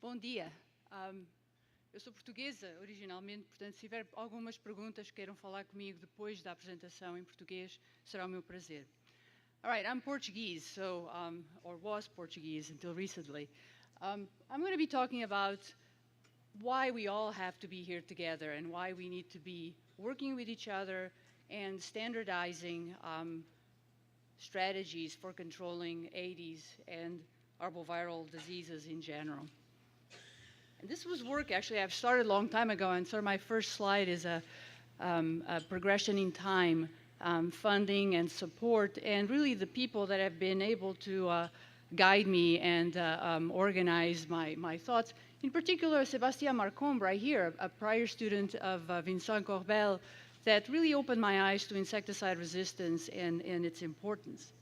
Bom dia. Eu sou portuguesa originalmente, portanto, se tiver algumas perguntas que queiram falar comigo depois da apresentação em português, será o meu prazer. All right, I'm Portuguese, so, or was Portuguese until recently. I'm going to be talking about why we all have to be here together and why we need to be working with each other and standardizing strategies for controlling Aedes and arboviral diseases in general. And this was work, actually, I've started a long time ago, and so my first slide is a progression in time, funding and support, and really the people that have been able to guide me and organize my thoughts. In particular, Sébastien Marcombe, right here, a prior student of Vincent Corbel, that really opened my eyes to insecticide resistance and its importance.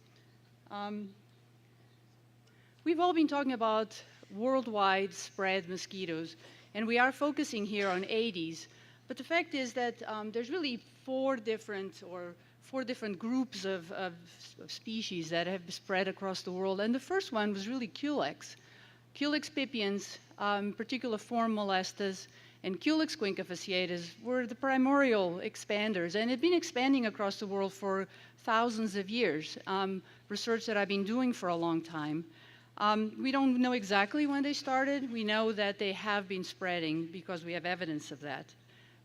We've all been talking about worldwide spread mosquitoes, and we are focusing here on Aedes. But the fact is that there's really four different groups of species that have spread across the world. And the first one was really Culex. Culex pipiens, particular form molestus, and Culex quinquefasciatus were the primordial expanders, and had been expanding across the world for thousands of years, research that I've been doing for a long time. We don't know exactly when they started. We know that they have been spreading because we have evidence of that.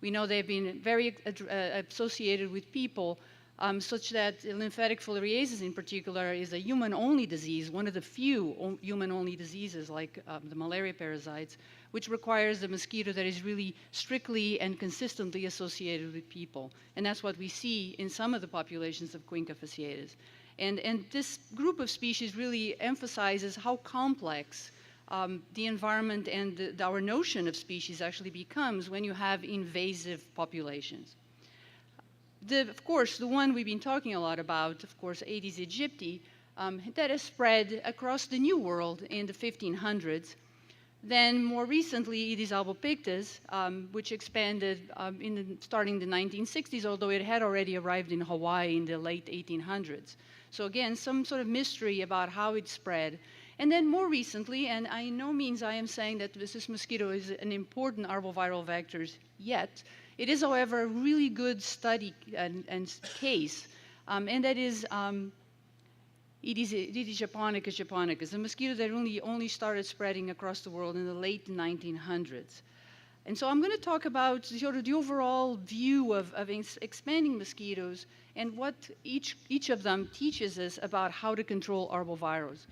We know they've been very associated with people, such that lymphatic filariasis in particular is a human-only disease, one of the few human-only diseases like the malaria parasites, which requires a mosquito that is really strictly and consistently associated with people. And that's what we see in some of the populations of quinquefasciatus. And this group of species really emphasizes how complex the environment and our notion of species actually becomes when you have invasive populations. Of course, the one we've been talking a lot about, of course, Aedes aegypti, that has spread across the New World in the 1500s. Then more recently, Aedes albopictus, which expanded starting in the 1960s, although it had already arrived in Hawaii in the late 1800s. So again, some sort of mystery about how it spread. And then more recently, and by no means I am saying that this mosquito is an important arboviral vector yet, it is, however, a really good study and case, and that is Aedes japonicus, a mosquito that only started spreading across the world in the late 1900s. And so I'm going to talk about sort of the overall view of expanding mosquitoes and what each of them teaches us about how to control arbovirals.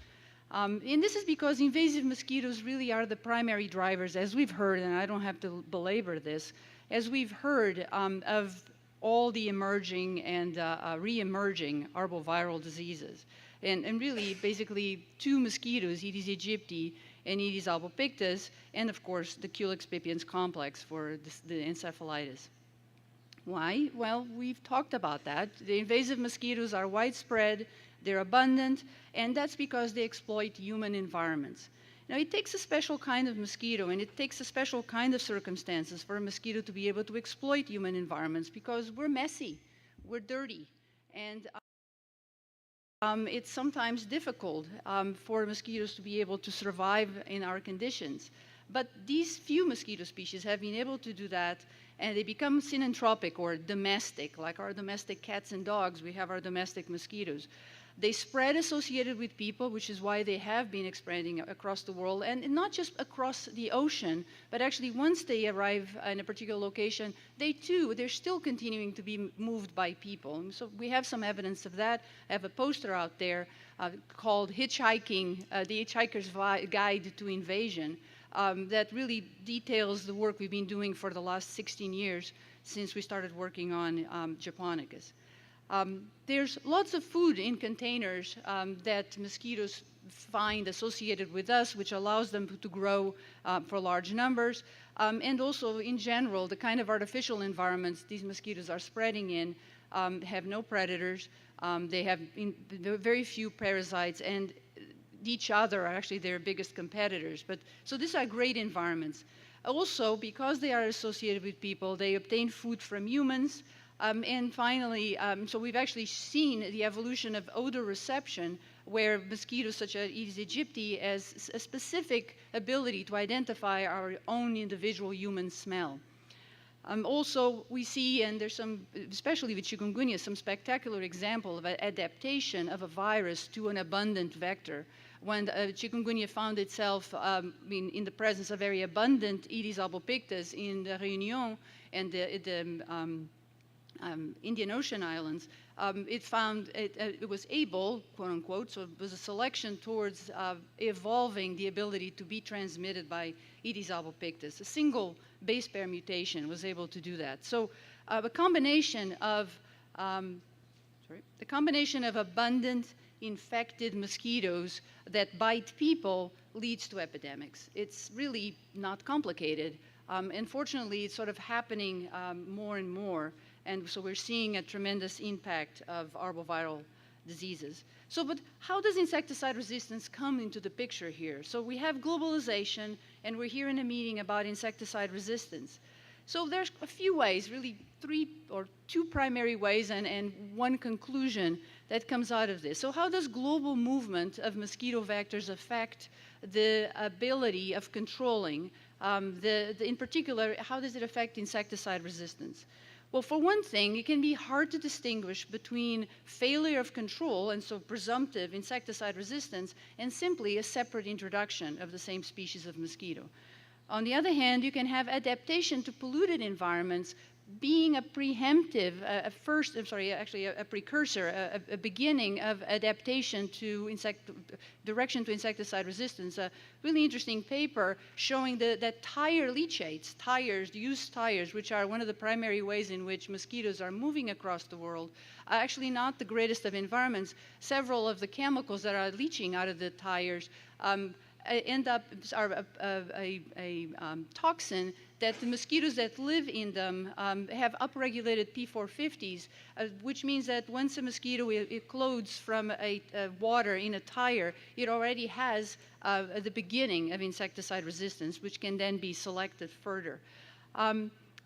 And this is because invasive mosquitoes really are the primary drivers, as we've heard, and I don't have to belabor this, as we've heard of all the emerging and re-emerging arboviral diseases. And really, basically, two mosquitoes, Aedes aegypti and Aedes albopictus, and of course, the Culex pipiens complex for the encephalitis. Why? Well, we've talked about that. The invasive mosquitoes are widespread, they're abundant, and that's because they exploit human environments. Now, it takes a special kind of mosquito, and it takes a special kind of circumstances for a mosquito to be able to exploit human environments because we're messy, we're dirty, and it's sometimes difficult for mosquitoes to be able to survive in our conditions. But these few mosquito species have been able to do that, and they become synanthropic or domestic, like our domestic cats and dogs. We have our domestic mosquitoes. They spread associated with people, which is why they have been expanding across the world, and not just across the ocean, but actually once they arrive in a particular location, they're still continuing to be moved by people. And so we have some evidence of that. I have a poster out there called Hitchhiking, the Hitchhiker's Guide to Invasion, that really details the work we've been doing for the last 16 years since we started working on Japonicus. There's lots of food in containers that mosquitoes find associated with us, which allows them to grow for large numbers. And also, in general, the kind of artificial environments these mosquitoes are spreading in have no predators. They have very few parasites, and each other are actually their biggest competitors. So these are great environments. Also, because they are associated with people, they obtain food from humans. And finally, so we've actually seen the evolution of odor reception, where mosquitoes such as Aedes aegypti has a specific ability to identify our own individual human smell. Also, we see, and there's some, especially with chikungunya, some spectacular example of adaptation of a virus to an abundant vector. When chikungunya found itself in the presence of very abundant Aedes albopictus in the Réunion and the Indian Ocean Islands, it was able, quote unquote, so it was a selection towards evolving the ability to be transmitted by Aedes albopictus. A single base pair mutation was able to do that. So the combination of abundant infected mosquitoes that bite people leads to epidemics. It's really not complicated. Unfortunately, it's sort of happening more and more. And so we're seeing a tremendous impact of arboviral diseases. So, but how does insecticide resistance come into the picture here? So we have globalization, and we're here in a meeting about insecticide resistance. So there's a few ways, really two primary ways and one conclusion that comes out of this. So how does global movement of mosquito vectors affect the ability of controlling, in particular, how does it affect insecticide resistance? Well, for one thing, it can be hard to distinguish between failure of control, and so presumptive insecticide resistance, and simply a separate introduction of the same species of mosquito. On the other hand, you can have adaptation to polluted environments being a preemptive, a precursor, a beginning of adaptation to direction to insecticide resistance. A really interesting paper showing that tire leachates, used tires, which are one of the primary ways in which mosquitoes are moving across the world, are actually not the greatest of environments. Several of the chemicals that are leaching out of the tires are a toxin that the mosquitoes that live in them have upregulated P450s, which means that once a mosquito eclodes from water in a tire, it already has the beginning of insecticide resistance, which can then be selected further.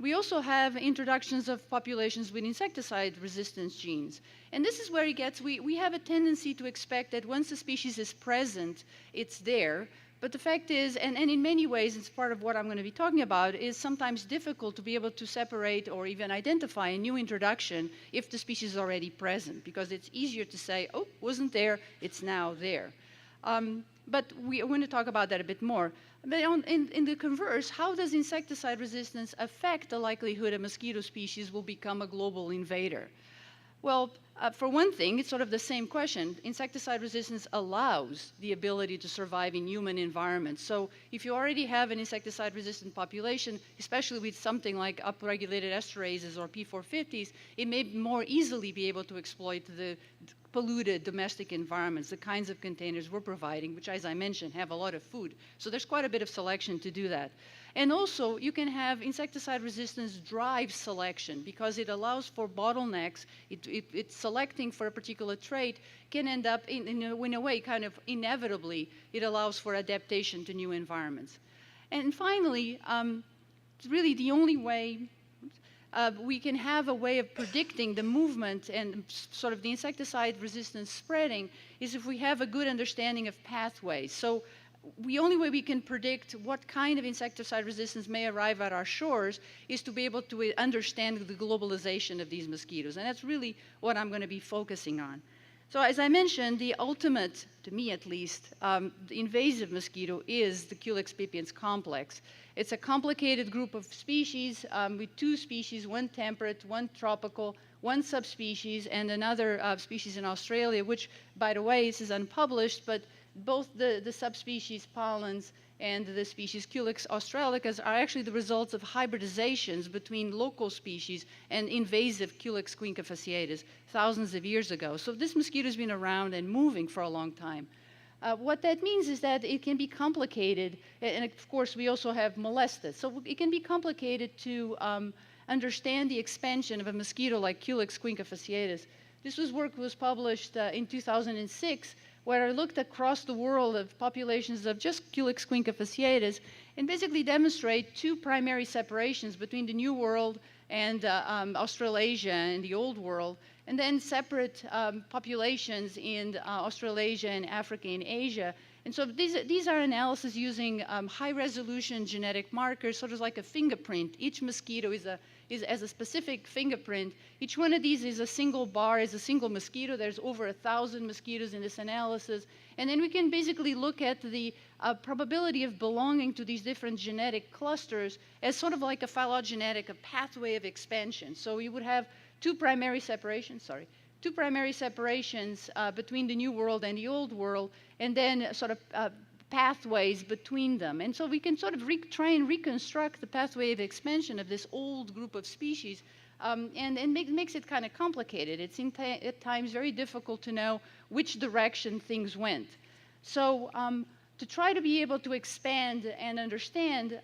We also have introductions of populations with insecticide resistance genes. And this is where it gets, we have a tendency to expect that once a species is present, it's there. But the fact is, and in many ways, it's part of what I'm going to be talking about, is sometimes difficult to be able to separate or even identify a new introduction if the species is already present, because it's easier to say, oh, wasn't there, it's now there. But we're going to talk about that a bit more. But in the converse, how does insecticide resistance affect the likelihood a mosquito species will become a global invader? Well, for one thing, it's sort of the same question. Insecticide resistance allows the ability to survive in human environments. So if you already have an insecticide-resistant population, especially with something like upregulated esterases or P450s, it may more easily be able to exploit the polluted domestic environments, the kinds of containers we're providing, which, as I mentioned, have a lot of food. So there's quite a bit of selection to do that. And also, you can have insecticide resistance drive selection because it allows for bottlenecks. It's selecting for a particular trait can end up, in a way, kind of inevitably, it allows for adaptation to new environments. And finally, really the only way we can have a way of predicting the movement and sort of the insecticide resistance spreading is if we have a good understanding of pathways. So the only way we can predict what kind of insecticide resistance may arrive at our shores is to be able to understand the globalization of these mosquitoes. And that's really what I'm going to be focusing on. So as I mentioned, the ultimate, to me at least, the invasive mosquito is the Culex pipiens complex. It's a complicated group of species with two species, one temperate, one tropical, one subspecies, and another species in Australia, which, by the way, this is unpublished, but both the subspecies pollens and the species Culex australicus are actually the results of hybridizations between local species and invasive Culex quincafasciatus thousands of years ago. So this mosquito has been around and moving for a long time. What that means is that it can be complicated, and of course we also have molestus. So it can be complicated to understand the expansion of a mosquito like Culex quincafasciatus. This work was published in 2006, where I looked across the world of populations of just Culex quincafasciatus and basically demonstrate two primary separations between the New World and Australasia and the Old World, and then separate populations in Australasia and Africa and Asia. And so these are analyses using high-resolution genetic markers, sort of like a fingerprint. Each mosquito has a specific fingerprint. Each one of these is a single bar, is a single mosquito. There's over 1,000 mosquitoes in this analysis. And then we can basically look at the probability of belonging to these different genetic clusters as sort of like a phylogenetic, a pathway of expansion. So we would have two primary separations between the New World and the Old World, and then sort of pathways between them. And so we can sort of try and reconstruct the pathway of expansion of this old group of species, and makes it kind of complicated. It's at times very difficult to know which direction things went. So to try to be able to expand and understand,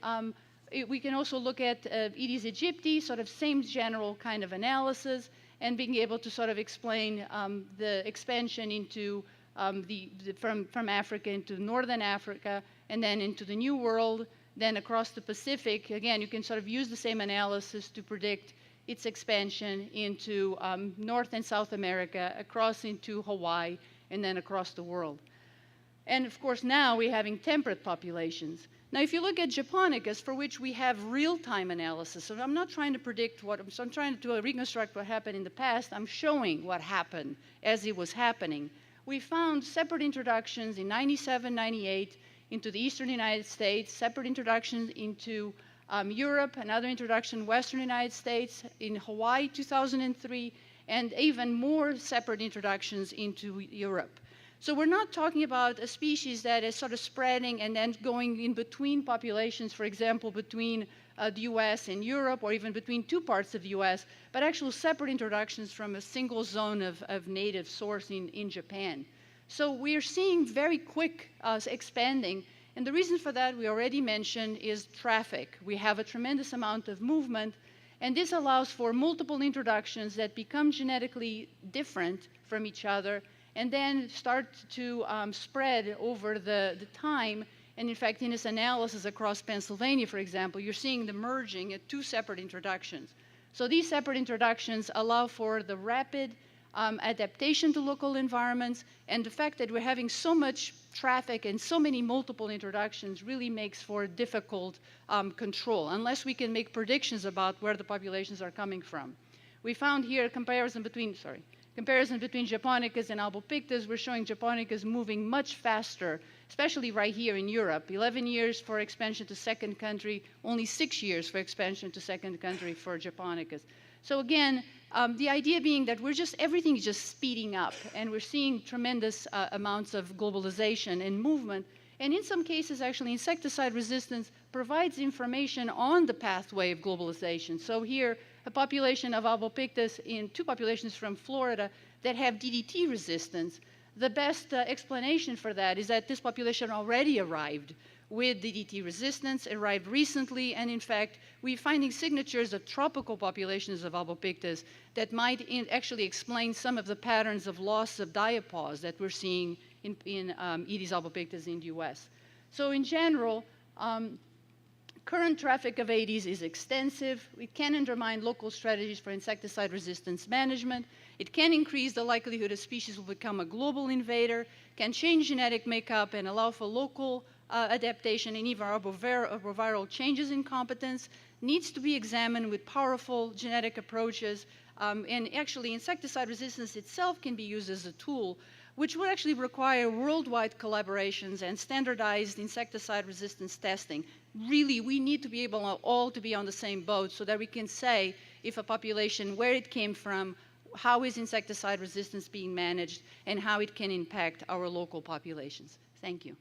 we can also look at Aedes aegypti, sort of same general kind of analysis, and being able to sort of explain the expansion into from Africa into northern Africa, and then into the New World, then across the Pacific. Again, you can sort of use the same analysis to predict its expansion into North and South America, across into Hawaii, and then across the world. And of course, now we're having temperate populations. Now, if you look at Japonicus, for which we have real-time analysis, so I'm not trying to predict so I'm trying to reconstruct what happened in the past. I'm showing what happened as it was happening. We found separate introductions in 97, 98 into the eastern United States, separate introductions into Europe, another introduction Western United States, in Hawaii 2003, and even more separate introductions into Europe. So we're not talking about a species that is sort of spreading and then going in between populations, for example, between the US and Europe, or even between two parts of the US, but actual separate introductions from a single zone of native source in Japan. So we're seeing very quick expanding, and the reason for that we already mentioned is traffic. We have a tremendous amount of movement, and this allows for multiple introductions that become genetically different from each other, and then start to spread over the time. And in fact, in this analysis across Pennsylvania, for example, you're seeing the merging at two separate introductions. So these separate introductions allow for the rapid adaptation to local environments, and the fact that we're having so much traffic and so many multiple introductions really makes for difficult control, unless we can make predictions about where the populations are coming from. We found here a comparison between Japonicus and albopictus. We're showing Japonicus moving much faster, especially right here in Europe. 11 years for expansion to second country, only 6 years for expansion to second country for Japonicus. So again, the idea being that everything is just speeding up, and we're seeing tremendous amounts of globalization and movement. And in some cases, actually, insecticide resistance provides information on the pathway of globalization. So here, a population of albopictus in two populations from Florida that have DDT resistance. The best explanation for that is that this population already arrived with DDT resistance, arrived recently, and in fact, we're finding signatures of tropical populations of albopictus that might actually explain some of the patterns of loss of diapause that we're seeing in Aedes albopictus in the US. So in general, current traffic of Aedes is extensive. It can undermine local strategies for insecticide resistance management. It can increase the likelihood a species will become a global invader, can change genetic makeup and allow for local adaptation and even arboviral changes in competence, needs to be examined with powerful genetic approaches, and actually insecticide resistance itself can be used as a tool, which would actually require worldwide collaborations and standardized insecticide resistance testing. Really, we need to be able all to be on the same boat so that we can say if a population, where it came from, how is insecticide resistance being managed, and how it can impact our local populations. Thank you.